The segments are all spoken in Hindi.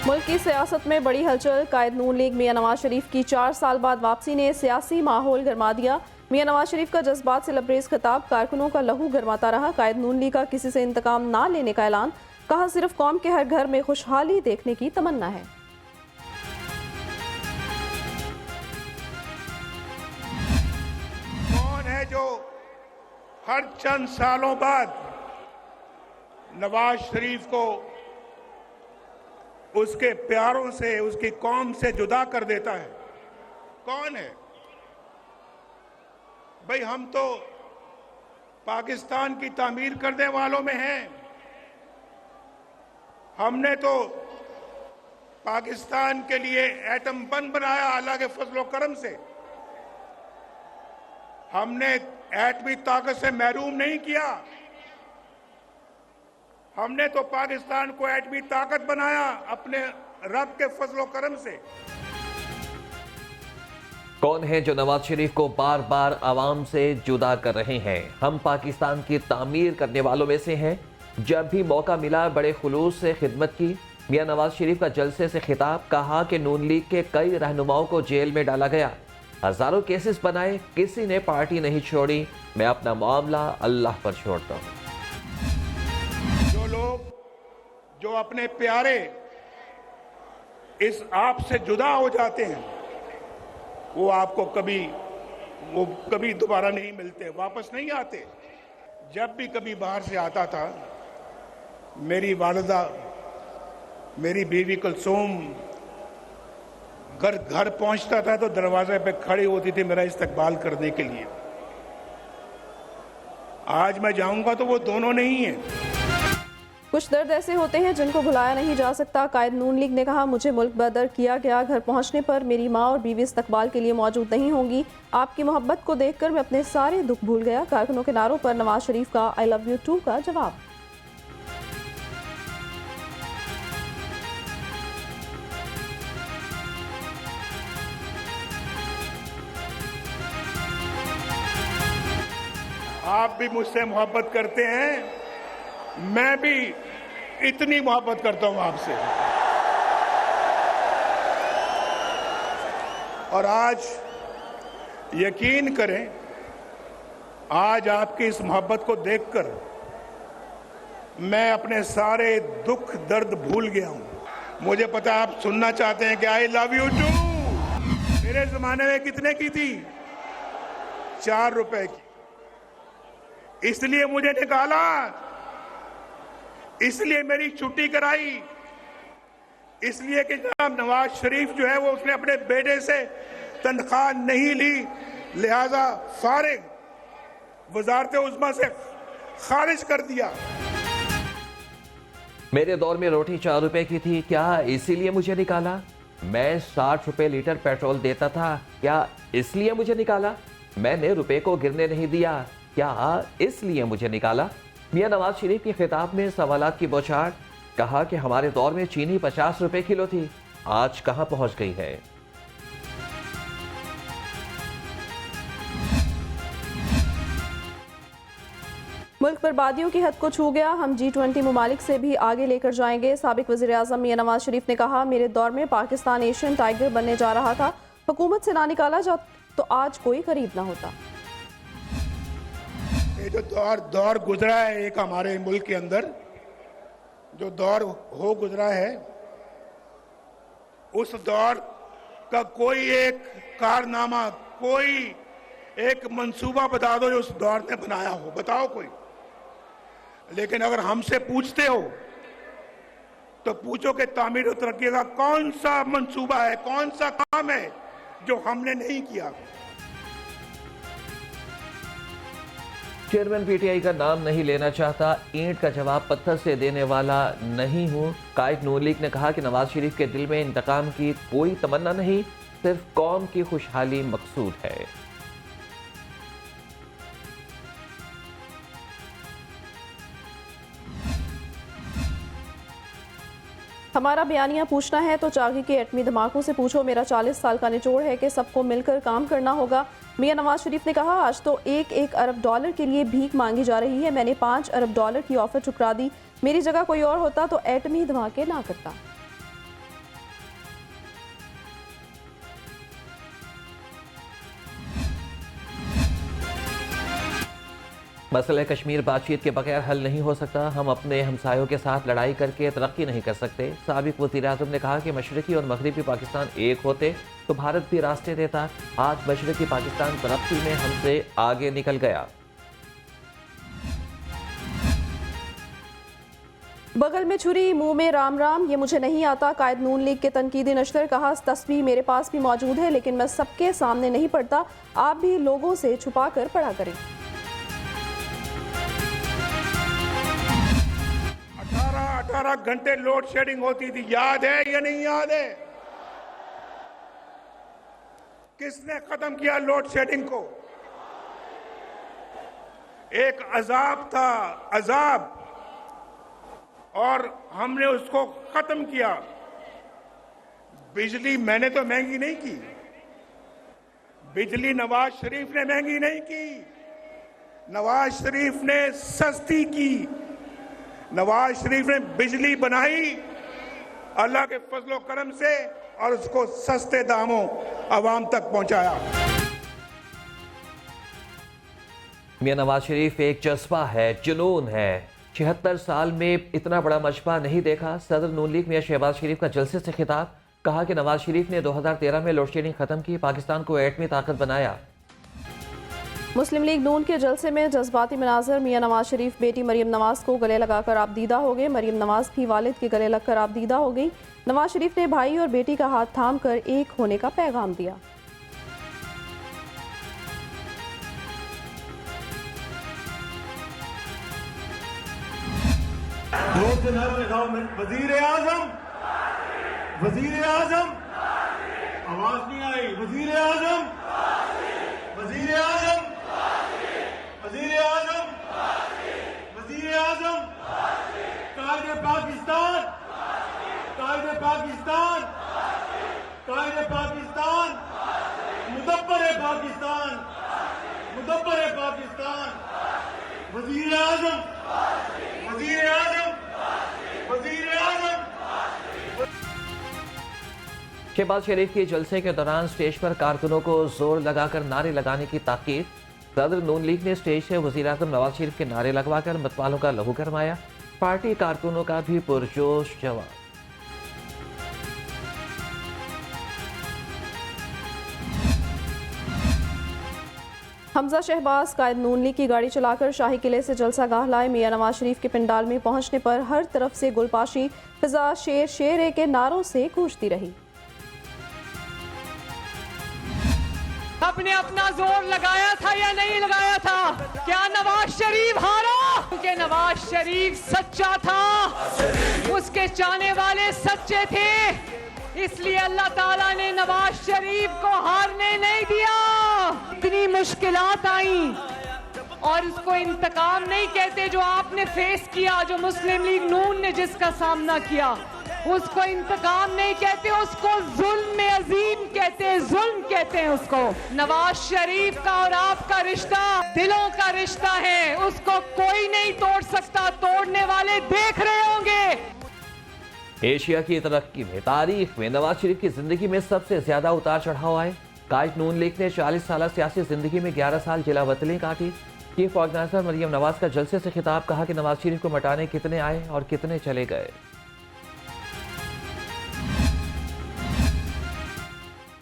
मुल्क की सियासत में बड़ी हलचल। कायद नून लीग मियां नवाज शरीफ की 4 साल बाद वापसी ने सियासी माहौल गरमा दिया। मियां नवाज शरीफ का जज्बात से लबरेज खिताब कारकुनों का लहू गरमाता रहा। कायद नून लीग का किसी से इंतकाम ना लेने का ऐलान। कहा सिर्फ कौम के हर घर में खुशहाली देखने की तमन्ना है। कौन है जो हर चंद सालों बाद नवाज शरीफ को उसके प्यारों से, उसकी कौम से जुदा कर देता है? कौन है भाई? हम तो पाकिस्तान की तामीर करने वालों में हैं। हमने तो पाकिस्तान के लिए एटम बम बनाया अल्लाह के फजल और करम से। हमने एटमी ताकत से महरूम नहीं किया। हमने तो पाकिस्तान को एटमी ताकत बनाया अपने रब के फजल और करम से। कौन है जो नवाज शरीफ को बार बार आवाम से जुदा कर रहे हैं? हम पाकिस्तान की तामीर करने वालों में से हैं। जब भी मौका मिला बड़े खुलूस से खिदमत की। मियां नवाज शरीफ का जलसे से खिताब। कहा कि नून लीग के कई रहनुमाओं को जेल में डाला गया, हजारों केसेस बनाए, किसी ने पार्टी नहीं छोड़ी। मैं अपना मामला अल्लाह पर छोड़ता हूँ। जो लोग जो अपने प्यारे इस आप से जुदा हो जाते हैं वो आपको कभी दोबारा नहीं मिलते, वापस नहीं आते। जब भी कभी बाहर से आता था, मेरी वालिदा, मेरी बीवी कुलसूम घर पहुंचता था तो दरवाजे पे खड़ी होती थी मेरा इस्तकबाल करने के लिए। आज मैं जाऊंगा तो वो दोनों नहीं है। कुछ दर्द ऐसे होते हैं जिनको भुलाया नहीं जा सकता। कायद नून लीग ने कहा मुझे मुल्क बदर किया गया। घर पहुंचने पर मेरी माँ और बीवी इस्तकबाल के लिए मौजूद नहीं होंगी। आपकी मोहब्बत को देखकर मैं अपने सारे दुख भूल गया। कारकुनों के नारों पर नवाज शरीफ का आई लव यू टू का जवाब। आप भी मुझसे मोहब्बत करते हैं, मैं भी इतनी मोहब्बत करता हूं आपसे। और आज यकीन करें, आज आपकी इस मोहब्बत को देखकर मैं अपने सारे दुख दर्द भूल गया हूं। मुझे पता आप सुनना चाहते हैं कि आई लव यू टू मेरे जमाने में कितने की थी? 4 रुपए की। इसलिए मुझे निकाला, इसलिए मेरी छुट्टी कराई, इसलिए कि जनाब नवाज शरीफ जो है वो उसने अपने बेटे से तनख्वाह नहीं ली, लिहाजा फारिग वजारत उज़्मा से खारिज कर दिया। मेरे दौर में रोटी 4 रुपए की थी, क्या इसीलिए मुझे निकाला? मैं 60 रुपए लीटर पेट्रोल देता था, क्या इसलिए मुझे निकाला? मैंने रुपए को गिरने नहीं दिया, क्या इसलिए मुझे निकाला? मियां नवाज शरीफ के खिताब में सवालात की बौछार। कहा कि हमारे दौर में चीनी 50 रुपए किलो थी, आज कहां पहुंच गई है? मुल्क बर्बादियों की हद को छू गया। हम G20 ममालिक से भी आगे लेकर जाएंगे। साबिक वज़ीर आज़म मियां नवाज शरीफ ने कहा मेरे दौर में पाकिस्तान एशियन टाइगर बनने जा रहा था, हुकूमत से ना निकाला जा तो आज कोई करीब ना होता। ये जो दौर गुजरा है एक हमारे मुल्क के अंदर, जो दौर हो गुजरा है, उस दौर का कोई एक कारनामा, कोई एक मंसूबा बता दो जो उस दौर ने बनाया हो, बताओ कोई। लेकिन अगर हमसे पूछते हो तो पूछो कि तामीर और तरक्की का कौन सा मंसूबा है, कौन सा काम है जो हमने नहीं किया। चेयरमैन पीटीआई का नाम नहीं लेना चाहता। ईंट का जवाब पत्थर से देने वाला नहीं हूं। कायद नून लीग ने कहा कि नवाज शरीफ के दिल में इंतकाम की कोई तमन्ना नहीं, सिर्फ कौम की खुशहाली मकसूद है। हमारा बयानिया पूछना है तो चागी के एटमी धमाकों से पूछो। मेरा 40 साल का निचोड़ है कि सबको मिलकर काम करना होगा। मियां नवाज शरीफ ने कहा आज तो $1 अरब के लिए भीख मांगी जा रही है। मैंने $5 अरब की ऑफर ठुकरा दी। मेरी जगह कोई और होता तो एटमी धमाके ना करता। मसला कश्मीर बातचीत के बगैर हल नहीं हो सकता। हम अपने हमसायों के साथ लड़ाई करके तरक्की नहीं कर सकते। साबिक वज़ीर-ए-आज़म ने कहा कि मशरक़ी और मगरबी पाकिस्तान एक होते तो भारत भी रास्ते देता। आज मशरक़ी पाकिस्तान तरक्की में हमसे आगे निकल गया। बगल में छुरी मुंह में राम राम, ये मुझे नहीं आता। कायद नून लीग के तनकीदी नशर, कहा तस्बीह मेरे पास भी मौजूद है लेकिन मैं सबके सामने नहीं पढ़ता, आप भी लोगों से छुपा कर पढ़ा करें। 18 घंटे लोड शेडिंग होती थी, याद है या नहीं याद है? किसने खत्म किया लोड शेडिंग को? एक अजाब था, अजाब, और हमने उसको खत्म किया। बिजली मैंने तो महंगी नहीं की, बिजली नवाज शरीफ ने महंगी नहीं की, नवाज शरीफ ने सस्ती की। नवाज शरीफ ने बिजली बनाई अल्लाह के फजलो करम से और उसको सस्ते दामों आवाम तक पहुंचाया। मियां नवाज शरीफ एक जज्बा है, जुनून है। 76 साल में इतना बड़ा मजबा नहीं देखा। सदर नून लीग मियां शहबाज शरीफ का जलसे से खिताब, कहा कि नवाज शरीफ ने 2013 में लोड शेडिंग खत्म की, पाकिस्तान को एटमी ताकत बनाया। मुस्लिम लीग नून के जलसे में जज्बाती मनाजर, मियां नवाज शरीफ बेटी मरियम नवाज को गले लगाकर आबदीदा हो गए। मरियम नवाज भी वालिद के गले लगकर आबदीदा हो गई। नवाज शरीफ ने भाई और बेटी का हाथ थाम कर एक होने का पैगाम दिया। वजीर आजम, वजीर आजम, आवाज नहीं आई। वजीर आजम, वजीर आजम, वजीर आजम, वजीर आजम, कायदे पाकिस्तान, कायदे पाकिस्तान, कायदे पाकिस्तान, मुदब्बर पाकिस्तान, मुदब्बर पाकिस्तान, वजीर आजम, वजीर आजम, वजीर आजम। शहबाज शरीफ के जलसे के दौरान स्टेज पर कारकुनों को जोर लगाकर नारे लगाने की ताकीद। सदर नून लीग ने स्टेज से वज़ीर-ए-आज़म नवाज शरीफ के नारे लगवाकर मतवालों का लहू गरमाया। पार्टी कारकुनों का भी पुरजोश जवाब। हमजा शहबाज कायद नून लीग की गाड़ी चलाकर शाही किले से जलसा गाह लाए। मियां नवाज शरीफ के पंडाल में पहुंचने पर हर तरफ से गुलपाशी, फिजा शेर शेर के नारों से गूंजती रही। आपने अपना जोर लगाया था या नहीं लगाया था? क्या नवाज शरीफ हारा? क्योंकि नवाज शरीफ सच्चा था, उसके चाहने वाले सच्चे थे, इसलिए अल्लाह ताला ने नवाज शरीफ को हारने नहीं दिया। इतनी मुश्किलात आई और उसको इंतकाम नहीं कहते जो आपने फेस किया, जो मुस्लिम लीग नून ने जिसका सामना किया, उसको इंतकाम नहीं कहते, उसको जुल्म में अजीम कहते हैं, जुल्म कहते हैं उसको। नवाज शरीफ का और आपका रिश्ता दिलों का रिश्ता है, उसको कोई नहीं तोड़ सकता, तोड़ने वाले देख रहे होंगे। एशिया की तरक्की में, तारीख में नवाज शरीफ की जिंदगी में सबसे ज्यादा उतार चढ़ाव आए। कायद नून लीग ने 40 साल सियासी जिंदगी में 11 साल जिला वतली काटी। चीफ ऑर्गेनाइजर मरियम नवाज का जलसे से खिताब, कहा कि नवाज शरीफ को मटाने कितने आए और कितने चले गए।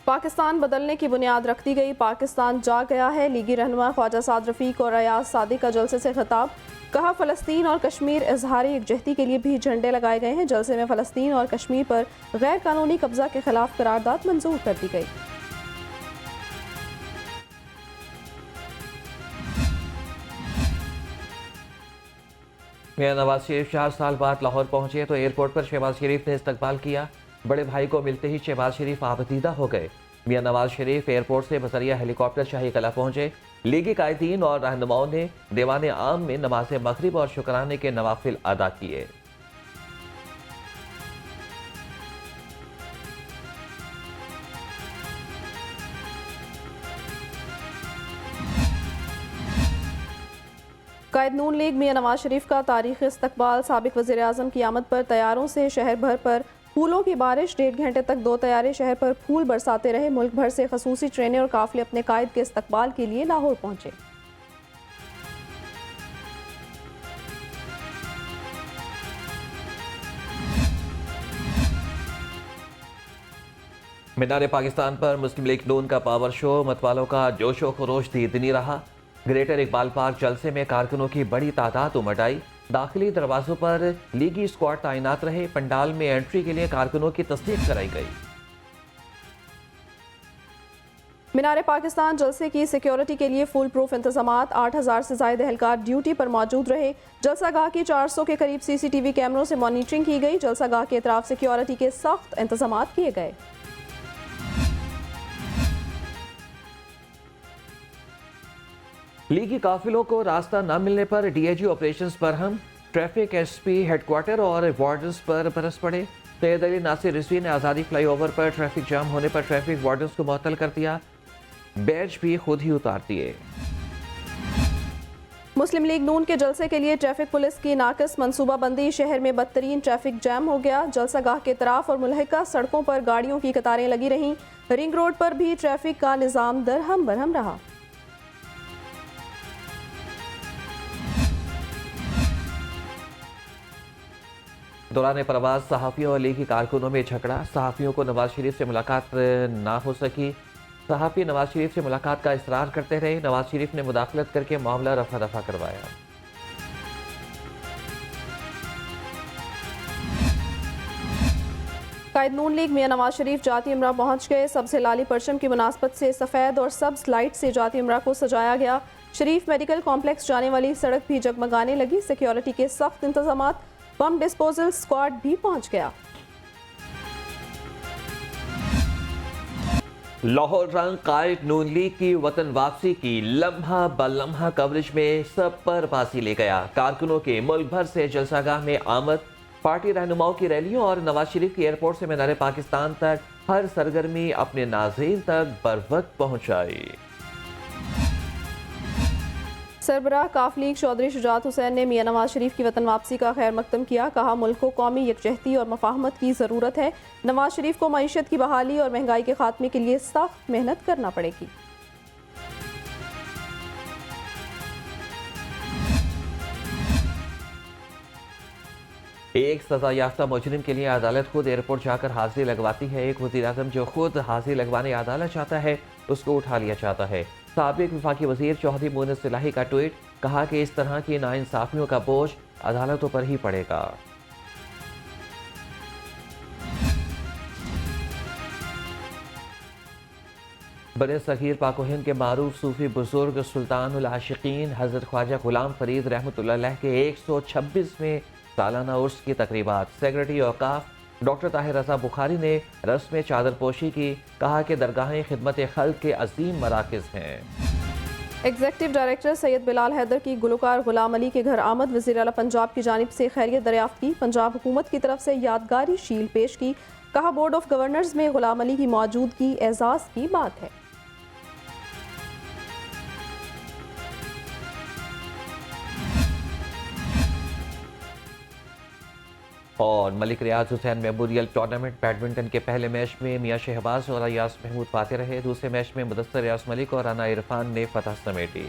पाकिस्तान बदलने की बुनियाद रख दी गई, पाकिस्तान जाग गया है। लीगी रहनुमा ख्वाजा साद रफीक और अयाज सादिक का जलसे से खिताब, कहा फ़लस्तीन और कश्मीर इजहार यकजहती के लिए भी झंडे लगाए गए हैं। जलसे में फ़लस्तीन और कश्मीर पर गैर कानूनी कब्जा के खिलाफ करारदाद मंजूर कर दी गई। मियां नवाज शरीफ 4 साल बाद लाहौर पहुंचे तो एयरपोर्ट पर शहबाज शरीफ ने इस्तकबाल किया। बड़े भाई को मिलते ही शहबाज शरीफ आबदीदा हो गए। मियां नवाज शरीफ एयरपोर्ट से बजरिया हेलीकॉप्टर शाही कला पहुंचे। लीगी कायदीन और रहनुमाओं ने दीवान आम में नमाज मगरिब और शुक्राने के नवाफिल अदा किए। कायद नून लीग मियां नवाज शरीफ का तारीखी इस्तकबाल, साबिक वज़ीर आज़म की आमद पर तैयारों से शहर भर पर फूलों की बारिश। 1.5 घंटे तक 2 तैयारे शहर पर फूल बरसाते रहे। मुल्क भर से खसूसी ट्रेनें और काफिले अपने कायद के इस्तकबाल के लिए लाहौर पहुंचे। मीनार पाकिस्तान पर मुस्लिम लीग नून का पावर शो मतवालों का जोशो खरोश दीदनी रहा। ग्रेटर इकबाल पार्क जलसे में कारकुनों की बड़ी तादाद उमड़ आई। दाखिली दरवाजों पर लीगी स्क्वाड तैनात रहे। पंडाल में एंट्री के लिए कारकुनों की तस्दीक कराई गई। मीनार पाकिस्तान जलसे की सिक्योरिटी के लिए फुल प्रूफ इंतजामात। 8000 से ज्यादा एहलकार ड्यूटी पर मौजूद रहे। जलसागाह की 400 के करीब सीसीटीवी कैमरों से मॉनिटरिंग की गई। जलसागाह के अतराफ सिक्योरिटी के सख्त इंतजामात किए गए। लीगी काफिलों को रास्ता न मिलने पर डीआईजी ऑपरेशंस पर हम ट्रैफिक एसपी हेडक्वार्टर और वार्डन्स पर बरस पड़े। सैयद अली नासिर रिजवी ने आज़ादी फ्लाईओवर पर ट्रैफिक जाम होने पर ट्रैफिक वार्डन्स को मुअत्तल कर दिया। बैज भी खुद ही उतार दिए। मुस्लिम लीग नून के जलसे के लिए ट्रैफिक पुलिस की नाकस मनसूबाबंदी। शहर में बदतरीन ट्रैफिक जैम हो गया। जलसागाह के तराफ और मुल्हिका सड़कों पर गाड़ियों की कतारें लगी रहीं। रिंग रोड पर भी ट्रैफिक का निज़ाम दरहम बरहम रहा। दौरान प्रवास सहाफ़ियों और लीगी कारकुनों में झगड़ा। सहाफ़ियों को नवाज शरीफ से मुलाकात ना हो सकी। सहाफ़ी नवाज शरीफ से मुलाकात का इसरार करते रहे। नवाज शरीफ ने मुदाखलत करके मामला रफा दफा करवाया। कायद नून लीग मियां नवाज शरीफ जाती इमरा पहुंच गए। सबसे लाली परचम की मुनासबत से सफ़ेद और सब्ज लाइट से जाती इमरा को सजाया गया। शरीफ मेडिकल कॉम्प्लेक्स जाने वाली सड़क भी जगमगाने लगी। सिक्योरिटी के सख्त इंतजामात। बम डिस्पोजल स्क्वाड भी पहुंच गया। लाहौर रंग कायद नून लीग की वतन वापसी की लम्हा ब लम्हा कवरेज में सब पर बासी ले गया। कारकुनों के मुल्क भर से जलसागाह में आमद। पार्टी रहनुमाओं की रैलियों और नवाज शरीफ की एयरपोर्ट से मीनार पाकिस्तान तक हर सरगर्मी अपने नाज़रीन तक बर वक्त पहुंचाई। सरबराह काफ लीग चौधरी शुजात हुसैन ने मियां नवाज शरीफ की वतन वापसी का खैर मकदम किया। कहा, मुल्क को कौमी यकजहती और मफाहमत की ज़रूरत है। नवाज शरीफ को मईशत की बहाली और महंगाई के खात्मे के लिए सख्त मेहनत करना पड़ेगी। एक सजा याफ्ता मुजरिम के लिए अदालत खुद एयरपोर्ट जाकर हाजिरी लगवाती है। एक वज़ीर आज़म जो खुद हाजिरी लगवाने अदालत चाहता है उसको उठा लिया जाता है। साबिक वफाकी वज़ीर चौधरी मोहम्मद सिलाही का ट्वीट। कहा कि इस तरह की नाइंसाफियों का बोझ अदालतों पर ही पड़ेगा। बने सगीर पाक व हिंद के मारूफ सूफी बुजुर्ग सुल्तानुल आशिकीन हज़रत ख्वाजा गुलाम फरीद रहमतुल्लाह अलैह के 126वें सालाना उर्स की तकरीबात। सेक्रेटरी औकाफ डॉक्टर ताहिर रज़ा बुखारी ने रस्म चादरपोशी की। कहा कि दरगाहें खिदमत खल्क के अजीम मराकिज़ हैं। एग्जीक्यूटिव डायरेक्टर सैयद बिलाल हैदर की गुलकार गुलाम अली के घर आमद। वज़ीर आला पंजाब की जानिब से खैरियत दरियाफ्त की। पंजाब हुकूमत की तरफ से यादगारी शील्ड पेश की। कहा, बोर्ड ऑफ गवर्नर्स में गुलाम अली की मौजूदगी एजाज़ की बात है। और मलिक रियाज हुसैन मेमोरियल टूर्नामेंट बैडमिंटन के पहले मैच में मियां शहबाज और अयास महमूद फाते रहे। दूसरे मैच में मुदस्सर रियाज मलिक और राना इरफान ने फतह समेटी।